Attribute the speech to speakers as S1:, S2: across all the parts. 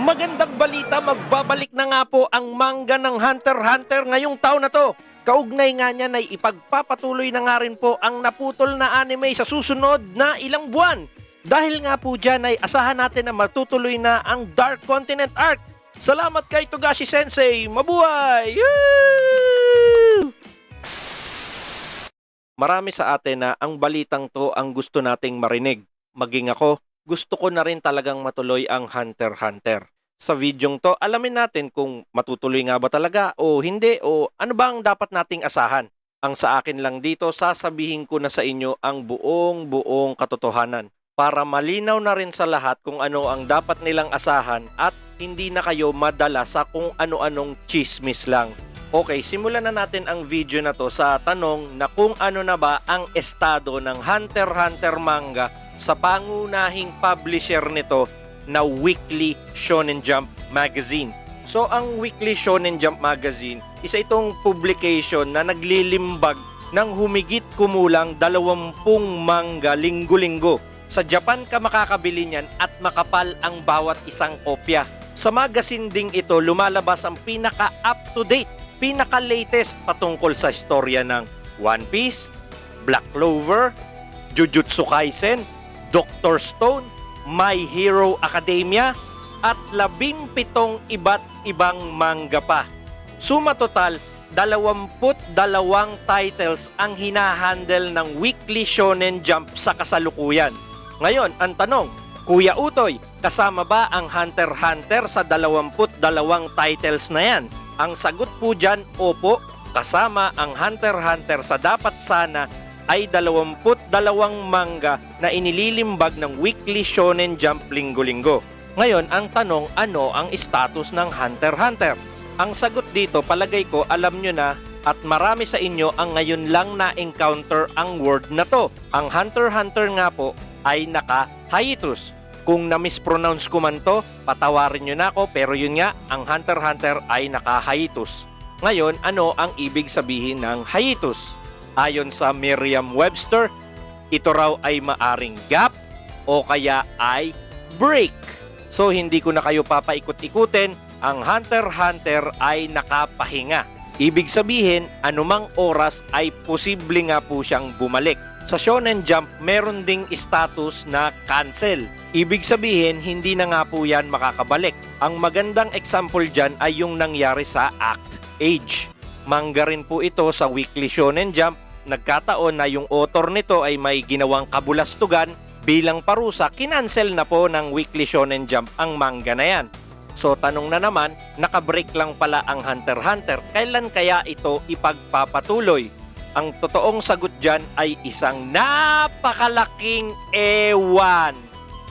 S1: Magandang balita, magbabalik na nga po ang manga ng Hunter x Hunter ngayong taon na to. Kaugnay nga niyan ay ipagpapatuloy na nga rin po ang naputol na anime sa susunod na ilang buwan. Dahil nga po dyan ay asahan natin na matutuloy na ang Dark Continent Arc. Salamat kay Togashi Sensei! Mabuhay! Woo! Marami sa atin na ang balitang to ang gusto nating marinig. Maging ako, gusto ko na rin talagang matuloy ang Hunter x Hunter. Sa videong to, alamin natin kung matutuloy nga ba talaga o hindi o ano ba ang dapat nating asahan. Ang sa akin lang dito, sasabihin ko na sa inyo ang buong katotohanan para malinaw na rin sa lahat kung ano ang dapat nilang asahan at hindi na kayo madala sa kung ano-anong chismis lang. Okay, simulan na natin ang video na to sa tanong na kung ano na ba ang estado ng Hunter x Hunter manga sa pangunahing publisher nito na Weekly Shonen Jump Magazine. So ang Weekly Shonen Jump Magazine, isa itong publication na naglilimbag ng humigit kumulang 20 manga linggo-linggo. Sa Japan ka makakabili niyan at makapal ang bawat isang kopya. Sa magazine ding ito lumalabas ang pinaka-up-to-date, pinaka-latest patungkol sa istorya ng One Piece, Black Clover, Jujutsu Kaisen, Dr. Stone, My Hero Academia, at 17 iba't ibang manga pa. Suma total, 22 titles ang hinahandle ng Weekly Shonen Jump sa kasalukuyan. Ngayon, ang tanong, Kuya Utoy, kasama ba ang Hunter x Hunter sa 22 titles na yan? Ang sagot po dyan, opo, kasama ang Hunter x Hunter sa dapat sana ay 22 manga na inililimbag ng Weekly Shonen Jump linggo-linggo. Ngayon, ang tanong, ano ang status ng Hunter x Hunter? Ang sagot dito, palagay ko, alam nyo na at marami sa inyo ang ngayon lang na-encounter ang word na to. Ang Hunter x Hunter nga po ay naka-hiatus. Kung na-mispronounce ko man to, patawarin nyo na ako, pero yun nga, ang Hunter x Hunter ay naka-hiatus. Ngayon, ano ang ibig sabihin ng hiatus? Ayon sa Merriam-Webster, ito raw ay maaring gap o kaya ay break. So hindi ko na kayo papaikot-ikutin, ang Hunter x Hunter ay nakapahinga. Ibig sabihin, anumang oras ay posible nga po siyang bumalik. Sa Shonen Jump, meron ding status na cancel. Ibig sabihin, hindi na nga po yan makakabalik. Ang magandang example dyan ay yung nangyari sa Act Age. Manga rin po ito sa Weekly Shonen Jump. Nagkataon na yung author nito ay may ginawang kabulastugan. Bilang parusa, kinancel na po ng Weekly Shonen Jump ang manga na yan. So tanong na naman, nakabreak lang pala ang Hunter x Hunter. Kailan kaya ito ipagpapatuloy? Ang totoong sagot dyan ay isang napakalaking ewan.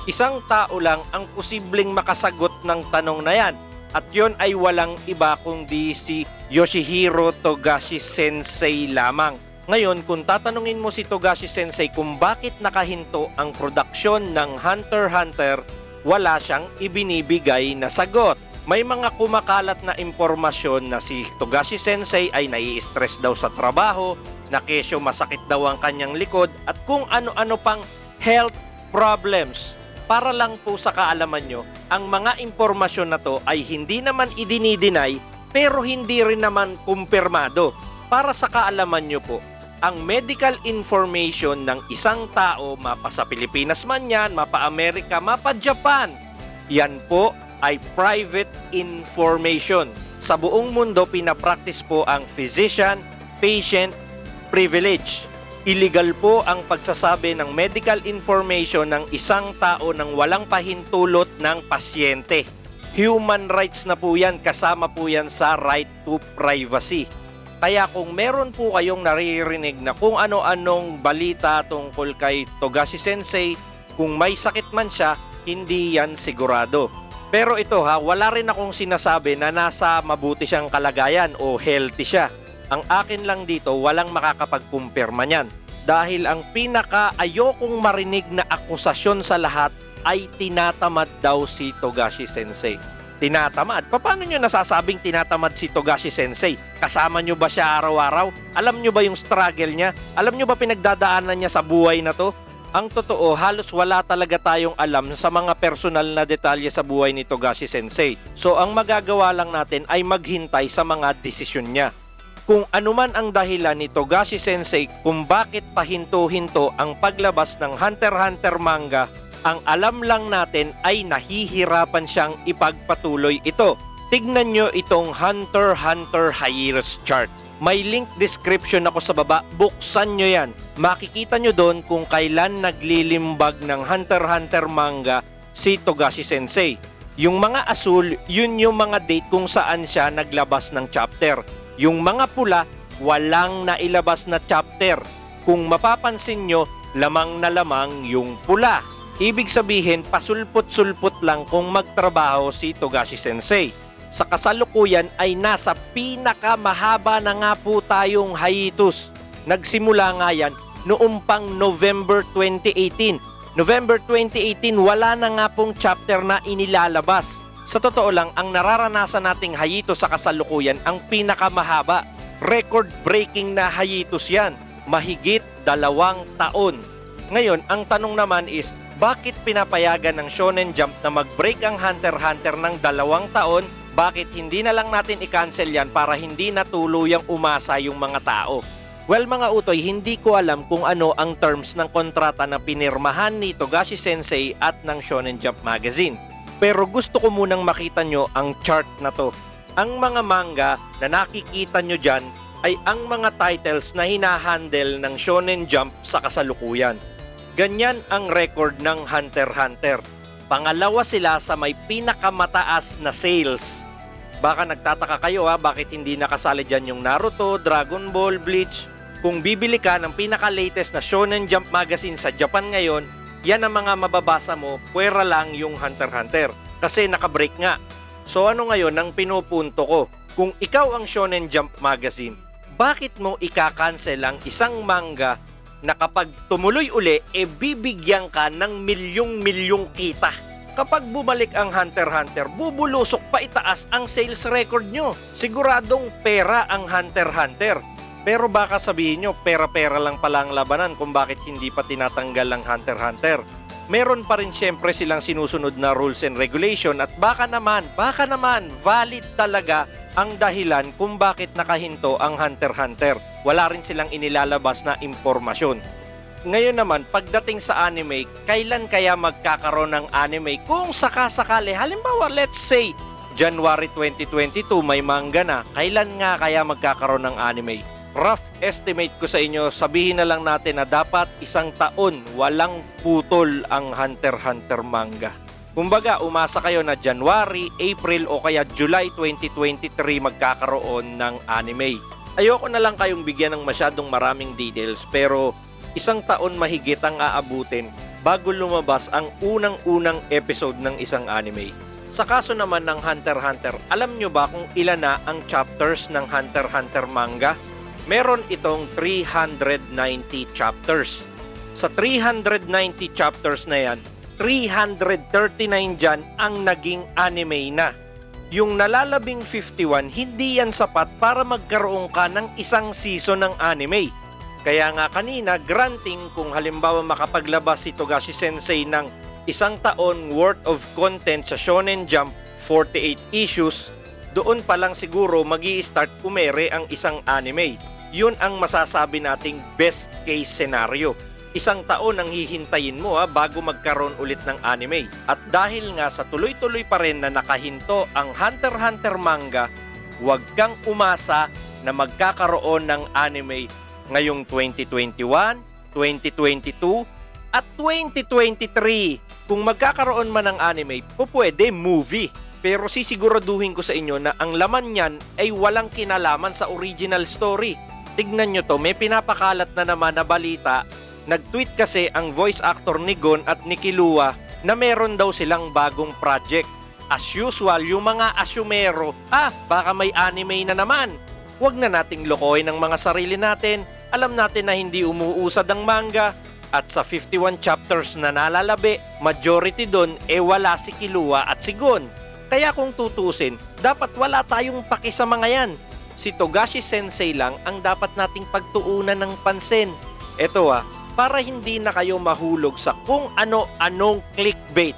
S1: Isang tao lang ang posibleng makasagot ng tanong na yan. At yon ay walang iba kundi si Yoshihiro Togashi Sensei lamang. Ngayon, kung tatanungin mo si Togashi Sensei kung bakit nakahinto ang produksyon ng Hunter x Hunter, wala siyang ibinibigay na sagot. May mga kumakalat na impormasyon na si Togashi Sensei ay nai-stress daw sa trabaho, na kesyo masakit daw ang kanyang likod at kung ano-ano pang health problems. Para lang po sa kaalaman nyo, ang mga impormasyon na to ay hindi naman idinideny pero hindi rin naman kumpirmado. Para sa kaalaman nyo po, ang medical information ng isang tao, mapa sa Pilipinas man yan, mapa Amerika, mapa Japan, yan po ay private information. Sa buong mundo, pinapractice po ang physician-patient privilege. Illegal po ang pagsasabi ng medical information ng isang tao nang walang pahintulot ng pasyente. Human rights na po yan, kasama po yan sa right to privacy. Kaya kung meron po kayong naririnig na kung ano-anong balita tungkol kay Togashi Sensei, kung may sakit man siya, hindi yan sigurado. Pero ito wala rin akong sinasabi na nasa mabuti siyang kalagayan o healthy siya. Ang akin lang dito, walang makakapagkumpirma niyan. Dahil ang pinaka-ayokong marinig na akusasyon sa lahat ay tinatamad daw si Togashi Sensei. Tinatamad? Paano nyo nasasabing tinatamad si Togashi Sensei? Kasama nyo ba siya araw-araw? Alam nyo ba yung struggle niya? Alam nyo ba pinagdadaanan niya sa buhay na to? Ang totoo, halos wala talaga tayong alam sa mga personal na detalye sa buhay ni Togashi Sensei. So ang magagawa lang natin ay maghintay sa mga desisyon niya. Kung anuman ang dahilan ni Togashi Sensei kung bakit pahinto-hinto ang paglabas ng Hunter x Hunter manga, ang alam lang natin ay nahihirapan siyang ipagpatuloy ito. Tignan nyo itong Hunter x Hunter hiatus chart. May link description ako sa baba, buksan nyo yan. Makikita nyo doon kung kailan naglilimbag ng Hunter x Hunter manga si Togashi Sensei. Yung mga asul, yun yung mga date kung saan siya naglabas ng chapter. Yung mga pula, walang nailabas na chapter. Kung mapapansin nyo, lamang na lamang yung pula. Ibig sabihin, pasulpot-sulpot lang kung magtrabaho si Togashi Sensei. Sa kasalukuyan ay nasa pinakamahaba na nga po tayong hiatus. Nagsimula nga yan noong pang November 2018. November 2018, wala na nga pong chapter na inilalabas. Sa totoo lang, ang nararanasan nating hiatus sa kasalukuyan ang pinakamahaba. Record-breaking na hiatus yan. Mahigit 2 taon. Ngayon, ang tanong naman is, bakit pinapayagan ng Shonen Jump na mag-break ang Hunter x Hunter ng 2 taon? Bakit hindi na lang natin i-cancel yan para hindi na tuluyang umasa yung mga tao? Well mga utoy, hindi ko alam kung ano ang terms ng kontrata na pinirmahan ni Togashi Sensei at ng Shonen Jump Magazine. Pero gusto ko munang makita nyo ang chart na to. Ang mga manga na nakikita nyo dyan ay ang mga titles na hinahandle ng Shonen Jump sa kasalukuyan. Ganyan ang record ng Hunter x Hunter. Pangalawa sila sa may pinakamataas na sales. Baka nagtataka kayo bakit hindi nakasali dyan yung Naruto, Dragon Ball, Bleach. Kung bibili ka ng pinaka-latest na Shonen Jump magazine sa Japan ngayon, yan ang mga mababasa mo, puwera lang yung Hunter x Hunter. Kasi nakabreak nga. So ano ngayon ang pinupunto ko? Kung ikaw ang Shonen Jump magazine, bakit mo ika-cancel ang isang manga na kapag tumuloy uli, bibigyan ka ng milyong-milyong kita? Kapag bumalik ang Hunter x Hunter, bubulusok pa itaas ang sales record nyo. Siguradong pera ang Hunter x Hunter. Pero baka sabihin nyo, pera-pera lang pala ang labanan kung bakit hindi pa tinatanggal ang Hunter x Hunter. Meron pa rin syempre silang sinusunod na rules and regulation at baka naman, valid talaga ang dahilan kung bakit nakahinto ang Hunter x Hunter. Wala rin silang inilalabas na impormasyon. Ngayon naman, pagdating sa anime, kailan kaya magkakaroon ng anime kung sakasakali? Halimbawa, let's say, January 2022 may manga na. Kailan nga kaya magkakaroon ng anime? Rough estimate ko sa inyo, sabihin na lang natin na dapat 1 taon walang putol ang Hunter x Hunter manga. Kumbaga, umasa kayo na January, April o kaya July 2023 magkakaroon ng anime. Ayoko na lang kayong bigyan ng masyadong maraming details pero 1 taon mahigit ang aabutin bago lumabas ang unang-unang episode ng isang anime. Sa kaso naman ng Hunter x Hunter, alam nyo ba kung ilan na ang chapters ng Hunter x Hunter manga? Meron itong 390 chapters. Sa 390 chapters na yan, 339 dyan ang naging anime na. Yung nalalabing 51, hindi yan sapat para magkaroon ka ng isang season ng anime. Kaya nga kanina, granting kung halimbawa makapaglabas si Togashi Sensei ng 1 taon worth of content sa Shonen Jump, 48 issues, doon pa lang siguro magi-start umere ang isang anime. Yun ang masasabi nating best case scenario. 1 taon ang hihintayin mo bago magkaroon ulit ng anime. At dahil nga sa tuloy-tuloy pa rin na nakahinto ang Hunter x Hunter manga, huwag kang umasa na magkakaroon ng anime ngayong 2021, 2022, at 2023. Kung magkakaroon man ng anime, pwede movie. Pero sisiguraduhin ko sa inyo na ang laman niyan ay walang kinalaman sa original story. Tignan nyo to, may pinapakalat na naman na balita. Nag-tweet kasi ang voice actor ni Gon at ni Killua na meron daw silang bagong project. As usual, yung mga asyumero, baka may anime na naman. Huwag na nating lokohin ang mga sarili natin. Alam natin na hindi umuusad ang manga at sa 51 chapters na nalalabi, majority doon wala si Killua at si Gon. Kaya kung tutusin, dapat wala tayong paki sa mga yan. Si Togashi Sensei lang ang dapat nating pagtuunan ng pansin. Eto para hindi na kayo mahulog sa kung ano-anong clickbait.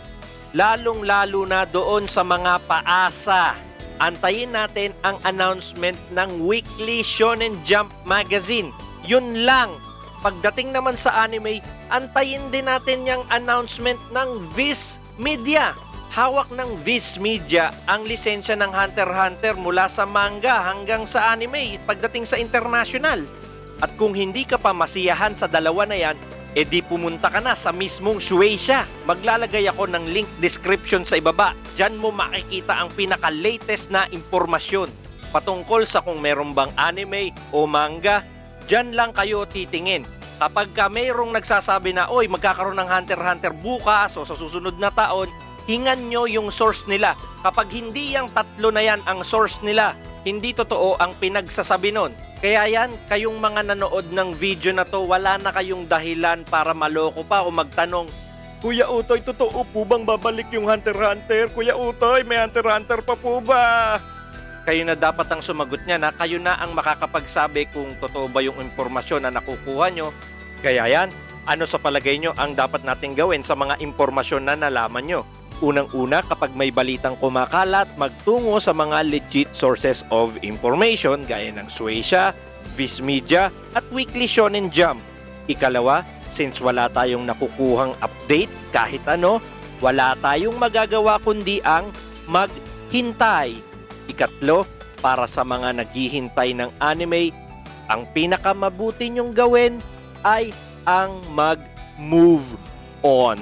S1: Lalong-lalo na doon sa mga paasa. Antayin natin ang announcement ng Weekly Shonen Jump Magazine. Yun lang. Pagdating naman sa anime, antayin din natin yung announcement ng Viz Media. Hawak ng Viz Media ang lisensya ng Hunter x Hunter mula sa manga hanggang sa anime pagdating sa international. At kung hindi ka pa masiyahan sa dalawa na yan, edi pumunta ka na sa mismong Shueisha. Maglalagay ako ng link description sa ibaba. Diyan mo makikita ang pinaka-latest na impormasyon patungkol sa kung meron bang anime o manga. Diyan lang kayo titingin. Kapag ka mayroong nagsasabi na, oy, magkakaroon ng Hunter x Hunter bukas o sa susunod na taon, hingan nyo yung source nila. Kapag hindi yung tatlo na yan ang source nila, hindi totoo ang pinagsasabi nun. Kaya yan, kayong mga nanood ng video na to, wala na kayong dahilan para maloko pa o magtanong, Kuya Utoy, totoo po bang babalik yung Hunter x Hunter? Kuya Utoy, may Hunter x Hunter pa po ba? Kayo na dapat ang sumagot niya na kayo na ang makakapagsabi kung totoo ba yung impormasyon na nakukuha nyo. Kaya yan, ano sa palagay nyo ang dapat nating gawin sa mga impormasyon na nalaman nyo? Unang-una, kapag may balitang kumakalat, magtungo sa mga legit sources of information gaya ng Shueisha, Viz Media at Weekly Shonen Jump. Ikalawa, since wala tayong nakukuhang update kahit ano, wala tayong magagawa kundi ang maghintay. Ikatlo, para sa mga naghihintay ng anime, ang pinakamabuti nyong gawin ay ang mag-move on.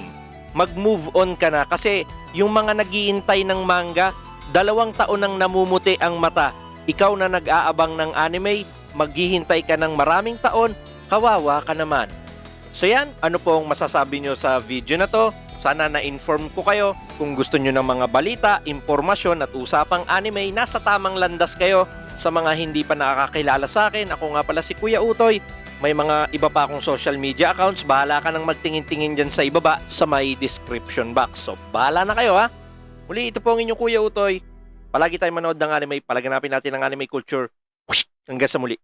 S1: Mag-move on ka na kasi yung mga naghihintay ng manga, 2 taon nang namumuti ang mata. Ikaw na nag-aabang ng anime, maghihintay ka ng maraming taon, kawawa ka naman. So yan, ano pong masasabi nyo sa video na to? Sana na-inform ko kayo. Kung gusto nyo ng mga balita, impormasyon at usapang anime, nasa tamang landas kayo. Sa mga hindi pa nakakakilala sa akin, ako nga pala si Kuya Utoy. May mga iba pa akong social media accounts. Bahala ka nang magtingin-tingin dyan sa ibaba sa may description box. So, bahala na kayo ha. Muli, ito po ang inyong Kuya Utoy. Palagi tayong manood ng anime. Palaganapin natin ang anime culture. Hanggang sa muli.